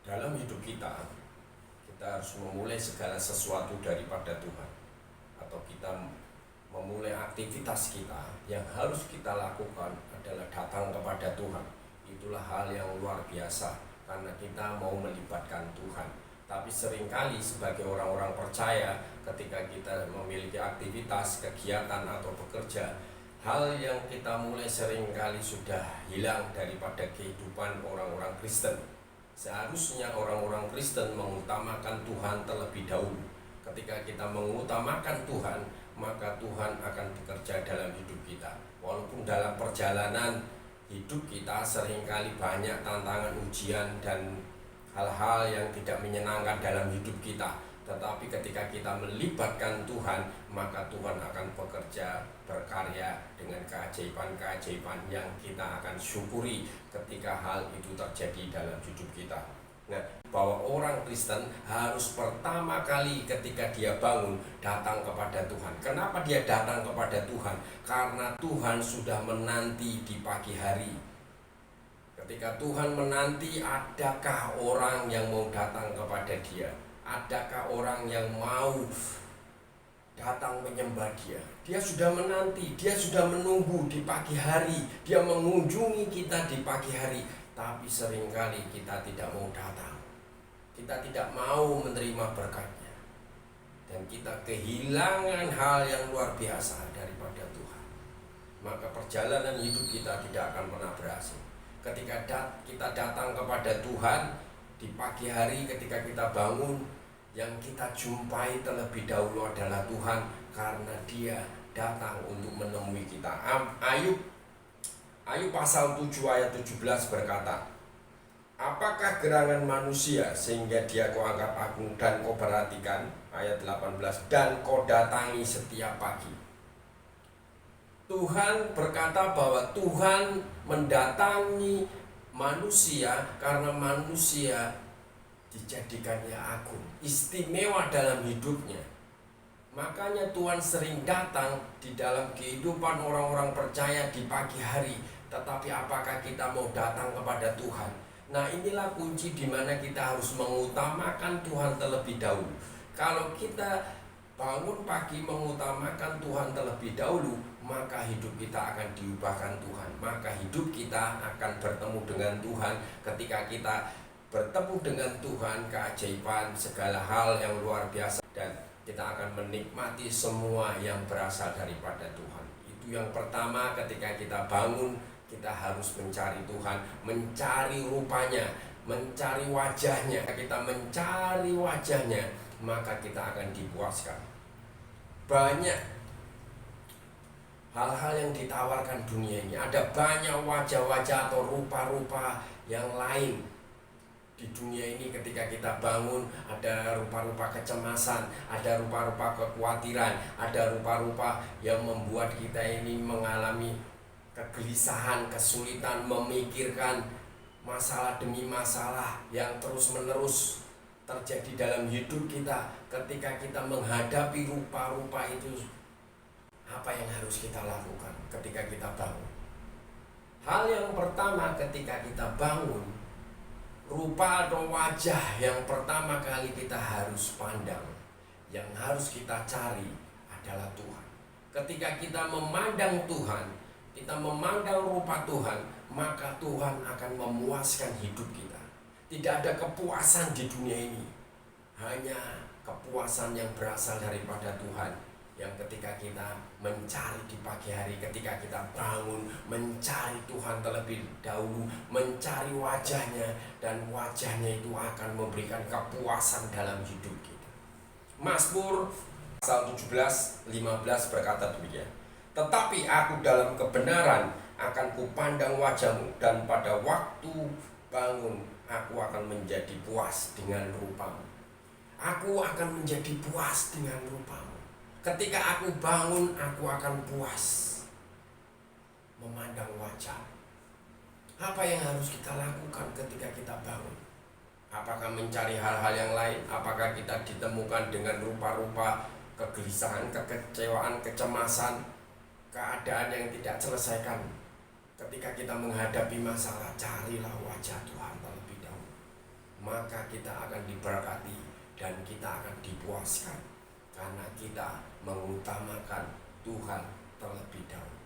Dalam hidup kita harus memulai segala sesuatu daripada Tuhan, atau kita memulai aktivitas kita yang harus kita lakukan adalah datang kepada Tuhan. Itulah hal yang luar biasa karena kita mau melibatkan Tuhan. Tapi seringkali sebagai orang-orang percaya, ketika kita memiliki aktivitas, kegiatan atau bekerja, hal yang kita mulai seringkali sudah hilang daripada kehidupan orang-orang Kristen. Seharusnya orang-orang Kristen mengutamakan Tuhan terlebih dahulu. Ketika kita mengutamakan Tuhan, maka Tuhan akan bekerja dalam hidup kita. Walaupun dalam perjalanan hidup kita seringkali banyak tantangan, ujian, dan hal-hal yang tidak menyenangkan dalam hidup kita, tetapi ketika kita melibatkan Tuhan, maka Tuhan akan bekerja, berkarya dengan keajaiban-keajaiban yang kita akan syukuri ketika hal itu terjadi dalam hidup kita. Nah, bahwa orang Kristen harus pertama kali ketika dia bangun datang kepada Tuhan. Kenapa dia datang kepada Tuhan? Karena Tuhan sudah menanti di pagi hari. Ketika Tuhan menanti, adakah orang yang mau datang kepada Dia? Adakah orang yang mau datang menyembah Dia? Dia sudah menanti, Dia sudah menunggu di pagi hari, Dia mengunjungi kita di pagi hari. Tapi seringkali kita tidak mau datang, kita tidak mau menerima berkat-Nya, dan kita kehilangan hal yang luar biasa daripada Tuhan. Maka perjalanan hidup kita tidak akan pernah berhasil. Ketika kita datang kepada Tuhan di pagi hari, ketika kita bangun, yang kita jumpai terlebih dahulu adalah Tuhan, karena Dia datang untuk menemui kita. Ayub pasal 7 ayat 17 berkata, apakah gerangan manusia sehingga dia kau anggap agung dan kau perhatikan? Ayat 18, dan kau datangi setiap pagi. Tuhan berkata bahwa Tuhan mendatangi manusia karena manusia dijadikannya agung, istimewa dalam hidupnya. Makanya Tuhan sering datang di dalam kehidupan orang-orang percaya di pagi hari. Tetapi apakah kita mau datang kepada Tuhan? Nah, inilah kunci di mana kita harus mengutamakan Tuhan terlebih dahulu. Kalau kita bangun pagi mengutamakan Tuhan terlebih dahulu, maka hidup kita akan diubahkan Tuhan. Maka hidup kita akan bertemu dengan Tuhan. Ketika kita bertemu dengan Tuhan, keajaiban, segala hal yang luar biasa, dan kita akan menikmati semua yang berasal daripada Tuhan. Itu yang pertama, ketika kita bangun, kita harus mencari Tuhan, mencari rupanya, mencari wajahnya. Kita mencari wajahnya, maka kita akan dipuaskan. Banyak hal-hal yang ditawarkan dunia ini. Ada banyak wajah-wajah atau rupa-rupa yang lain di dunia ini. Ketika kita bangun, ada rupa-rupa kecemasan, ada rupa-rupa kekhawatiran, ada rupa-rupa yang membuat kita ini mengalami kegelisahan, kesulitan, memikirkan masalah demi masalah yang terus-menerus terjadi dalam hidup kita. Ketika kita menghadapi rupa-rupa itu, apa yang harus kita lakukan ketika kita bangun? Hal yang pertama ketika kita bangun, rupa atau wajah yang pertama kali kita harus pandang, yang harus kita cari adalah Tuhan. Ketika kita memandang Tuhan, kita memandang rupa Tuhan, maka Tuhan akan memuaskan hidup kita. Tidak ada kepuasan di dunia ini, hanya kepuasan yang berasal daripada Tuhan. Yang ketika kita mencari di pagi hari, ketika kita bangun, mencari Tuhan terlebih dahulu, mencari wajahnya, dan wajahnya itu akan memberikan kepuasan dalam hidup kita. Mazmur pasal 17, 15 berkata demikian, tetapi aku dalam kebenaran akan kupandang wajahmu, dan pada waktu bangun aku akan menjadi puas dengan rupamu. Aku akan menjadi puas dengan rupamu. Ketika aku bangun, aku akan puas memandang wajah. Apa yang harus kita lakukan ketika kita bangun? Apakah mencari hal-hal yang lain? Apakah kita ditemukan dengan rupa-rupa kegelisahan, kekecewaan, kecemasan, keadaan yang tidak selesaikan? Ketika kita menghadapi masalah, carilah wajah Tuhan terlebih dahulu. Maka maka kita akan diberkati dan kita akan dipuaskan karena kita mengutamakan Tuhan terlebih dahulu.